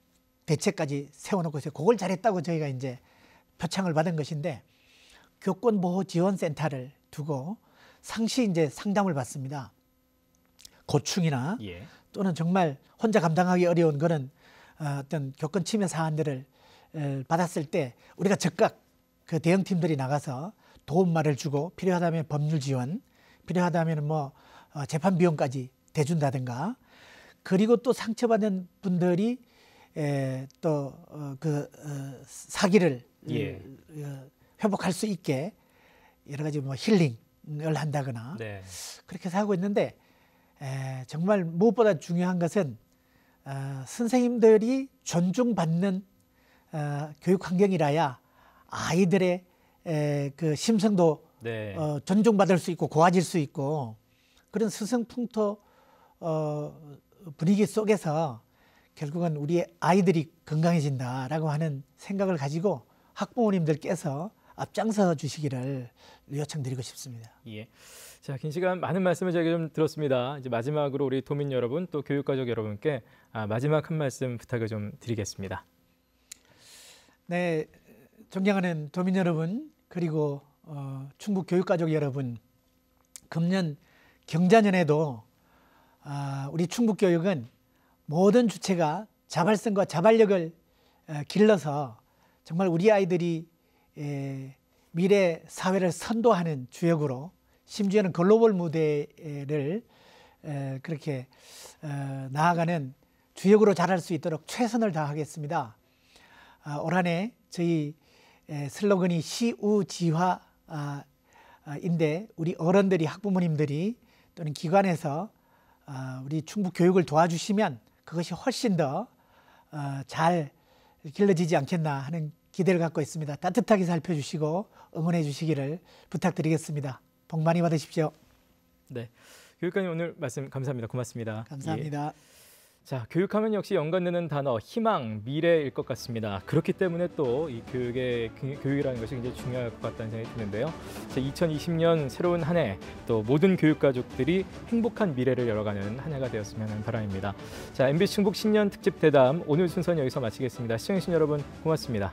대책까지 세워놓고 있어요. 그걸 잘했다고 저희가 이제 표창을 받은 것인데 교권 보호 지원 센터를 두고 상시 이제 상담을 받습니다. 고충이나 예. 또는 정말 혼자 감당하기 어려운 그런 어떤 교권 침해 사안들을 받았을 때 우리가 즉각 그 대응팀들이 나가서 도움말을 주고 필요하다면 법률 지원, 필요하다면 뭐 재판 비용까지 대준다든가 그리고 또 상처받은 분들이 또 그 사기를 예. 회복할 수 있게 여러 가지 뭐 힐링을 한다거나 네. 그렇게 해서 하고 있는데 정말 무엇보다 중요한 것은 선생님들이 존중받는 교육 환경이라야 아이들의 그 심성도 네. 존중받을 수 있고 고와질 수 있고 그런 스승풍토 분위기 속에서 결국은 우리 아이들이 건강해진다라고 하는 생각을 가지고 학부모님들께서 앞장서 주시기를 요청드리고 싶습니다. 예. 자, 긴 시간 많은 말씀을 저희가 좀 들었습니다. 이제 마지막으로 우리 도민 여러분 또 교육가족 여러분께 마지막 한 말씀 부탁을 좀 드리겠습니다. 네, 존경하는 도민 여러분 그리고 충북 교육가족 여러분, 금년 경자년에도 우리 충북 교육은 모든 주체가 자발성과 자발력을 길러서 정말 우리 아이들이 미래 사회를 선도하는 주역으로 심지어는 글로벌 무대를 그렇게 나아가는 주역으로 자랄 수 있도록 최선을 다하겠습니다. 올 한 해 저희 슬로건이 시우지화인데 우리 어른들이 학부모님들이 또는 기관에서 우리 충북 교육을 도와주시면 그것이 훨씬 더 잘 길러지지 않겠나 하는 기대를 갖고 있습니다. 따뜻하게 살펴주시고 응원해 주시기를 부탁드리겠습니다. 복 많이 받으십시오. 네, 교육관님 오늘 말씀 감사합니다. 고맙습니다. 감사합니다. 예. 자, 교육하면 역시 연관되는 단어 희망, 미래일 것 같습니다. 그렇기 때문에 또 이 교육이라는 것이 굉장히 중요할 것 같다는 생각이 드는데요. 2020년 새로운 한 해 또 모든 교육 가족들이 행복한 미래를 열어가는 한 해가 되었으면 하는 바람입니다. 자, MBC 충북 신년 특집 대담 오늘 순서는 여기서 마치겠습니다. 시청해주신 여러분 고맙습니다.